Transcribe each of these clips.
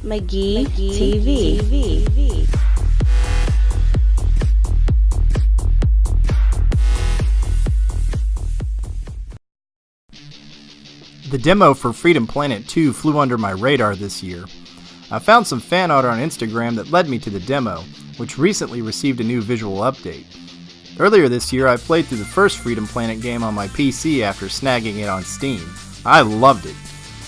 McGee TV. The demo for Freedom Planet 2 flew under my radar this year. I found some fan art on Instagram that led me to the demo, which recently received a new visual update. Earlier this year, I played through the first Freedom Planet game on my PC after snagging it on Steam. I loved it.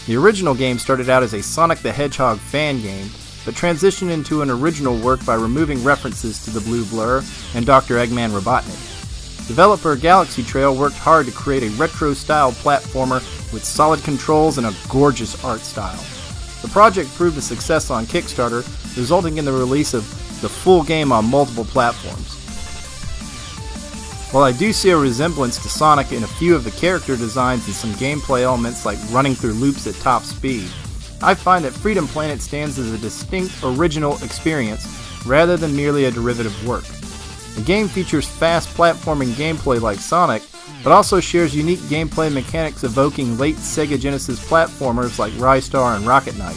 The original game started out as a Sonic the Hedgehog fan game, but transitioned into an original work by removing references to the Blue Blur and Dr. Eggman Robotnik. Developer Galaxy Trail worked hard to create a retro-style platformer with solid controls and a gorgeous art style. The project proved a success on Kickstarter, resulting in the release of the full game on multiple platforms. While I do see a resemblance to Sonic in a few of the character designs and some gameplay elements like running through loops at top speed, I find that Freedom Planet stands as a distinct, original experience rather than merely a derivative work. The game features fast platforming gameplay like Sonic, but also shares unique gameplay mechanics evoking late Sega Genesis platformers like Rystar and Rocket Knight.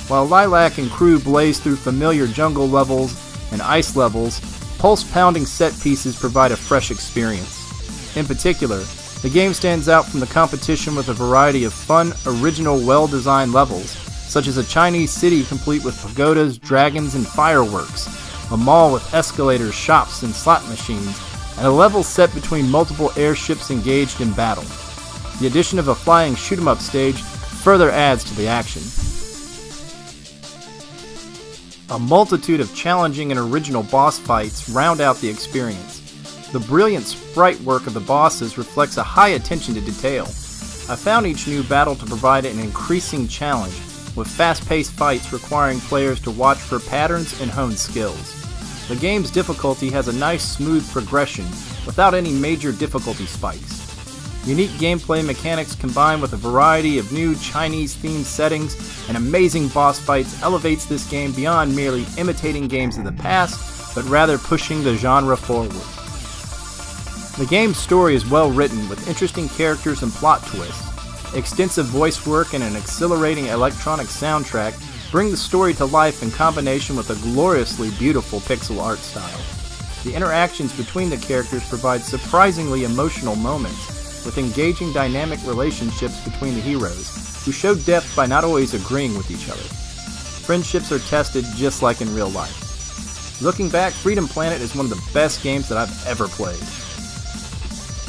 While Lilac and crew blaze through familiar jungle levels and ice levels, pulse-pounding set pieces provide a fresh experience. In particular, the game stands out from the competition with a variety of fun, original, well-designed levels, such as a Chinese city complete with pagodas, dragons, and fireworks, a mall with escalators, shops, and slot machines, and a level set between multiple airships engaged in battle. The addition of a flying shoot-'em-up stage further adds to the action. A multitude of challenging and original boss fights round out the experience. The brilliant sprite work of the bosses reflects a high attention to detail. I found each new battle to provide an increasing challenge, with fast-paced fights requiring players to watch for patterns and hone skills. The game's difficulty has a nice smooth progression without any major difficulty spikes. Unique gameplay mechanics combined with a variety of new Chinese-themed settings and amazing boss fights elevates this game beyond merely imitating games of the past, but rather pushing the genre forward. The game's story is well written with interesting characters and plot twists. Extensive voice work and an exhilarating electronic soundtrack bring the story to life in combination with a gloriously beautiful pixel art style. The interactions between the characters provide surprisingly emotional moments, with engaging dynamic relationships between the heroes, who show depth by not always agreeing with each other. Friendships are tested just like in real life. Looking back, Freedom Planet is one of the best games that I've ever played.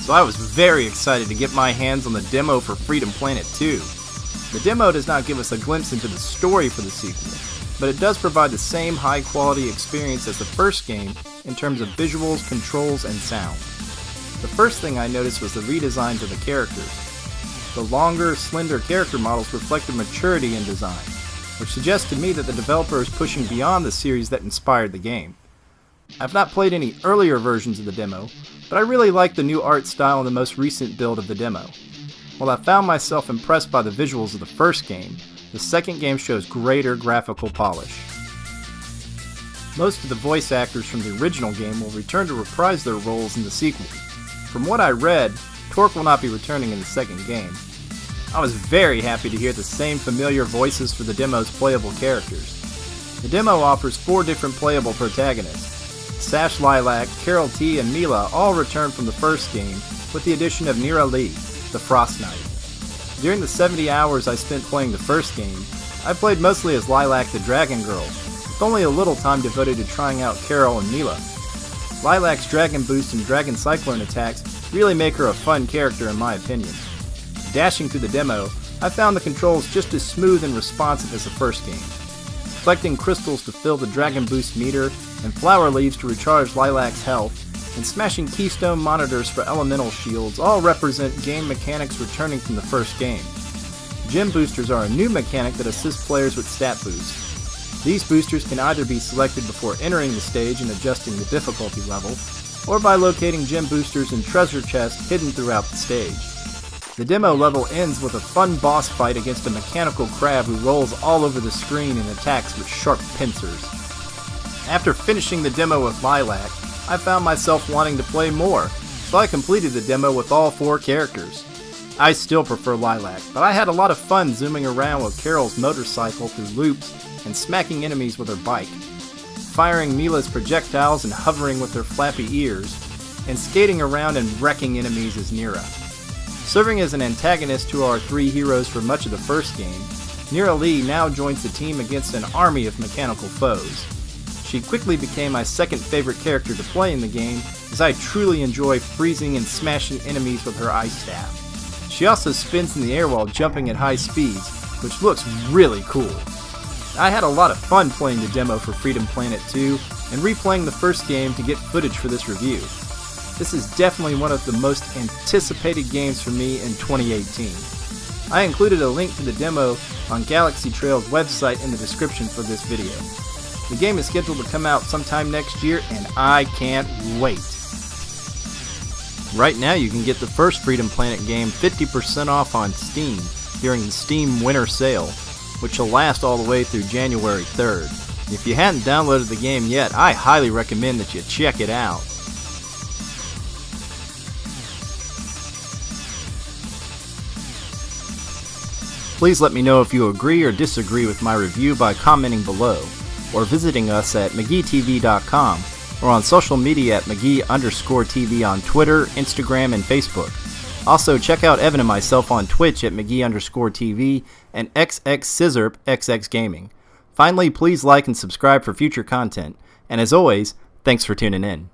So I was very excited to get my hands on the demo for Freedom Planet 2. The demo does not give us a glimpse into the story for the sequel, but it does provide the same high-quality experience as the first game in terms of visuals, controls, and sound. The first thing I noticed was the redesigns of the characters. The longer, slender character models reflected maturity in design, which suggests to me that the developer is pushing beyond the series that inspired the game. I've not played any earlier versions of the demo, but I really like the new art style in the most recent build of the demo. While I found myself impressed by the visuals of the first game, the second game shows greater graphical polish. Most of the voice actors from the original game will return to reprise their roles in the sequel. From what I read, Torque will not be returning in the second game. I was very happy to hear the same familiar voices for the demo's playable characters. The demo offers 4 different playable protagonists. Sash Lilac, Carol T, and Mila all return from the first game, with the addition of Nira Lee, the Frost Knight. During the 70 hours I spent playing the first game, I played mostly as Lilac the Dragon Girl, with only a little time devoted to trying out Carol and Mila. Lilac's Dragon Boost and Dragon Cyclone attacks really make her a fun character in my opinion. Dashing through the demo, I found the controls just as smooth and responsive as the first game. Collecting crystals to fill the Dragon Boost meter, and flower leaves to recharge Lilac's health, and smashing keystone monitors for elemental shields all represent game mechanics returning from the first game. Gem boosters are a new mechanic that assists players with stat boosts. These boosters can either be selected before entering the stage and adjusting the difficulty level, or by locating gem boosters in treasure chests hidden throughout the stage. The demo level ends with a fun boss fight against a mechanical crab who rolls all over the screen and attacks with sharp pincers. After finishing the demo with Lilac, I found myself wanting to play more, so I completed the demo with all 4 characters. I still prefer Lilac, but I had a lot of fun zooming around with Carol's motorcycle through loops and smacking enemies with her bike, firing Mila's projectiles and hovering with her flappy ears, and skating around and wrecking enemies as Nira. Serving as an antagonist to our three heroes for much of the first game, Nira Lee now joins the team against an army of mechanical foes. She quickly became my second favorite character to play in the game, as I truly enjoy freezing and smashing enemies with her ice staff. She also spins in the air while jumping at high speeds, which looks really cool. I had a lot of fun playing the demo for Freedom Planet 2 and replaying the first game to get footage for this review. This is definitely one of the most anticipated games for me in 2018. I included a link to the demo on Galaxy Trail's website in the description for this video. The game is scheduled to come out sometime next year and I can't wait. Right now you can get the first Freedom Planet game 50% off on Steam during the Steam Winter Sale, which will last all the way through January 3rd. If you hadn't downloaded the game yet, I highly recommend that you check it out. Please let me know if you agree or disagree with my review by commenting below, or visiting us at McGeeTV.com, or on social media at McGee_TV on Twitter, Instagram, and Facebook. Also, check out Evan and myself on Twitch at McGee_TV and XXScissorp XX Gaming. Finally, please like and subscribe for future content. And as always, thanks for tuning in.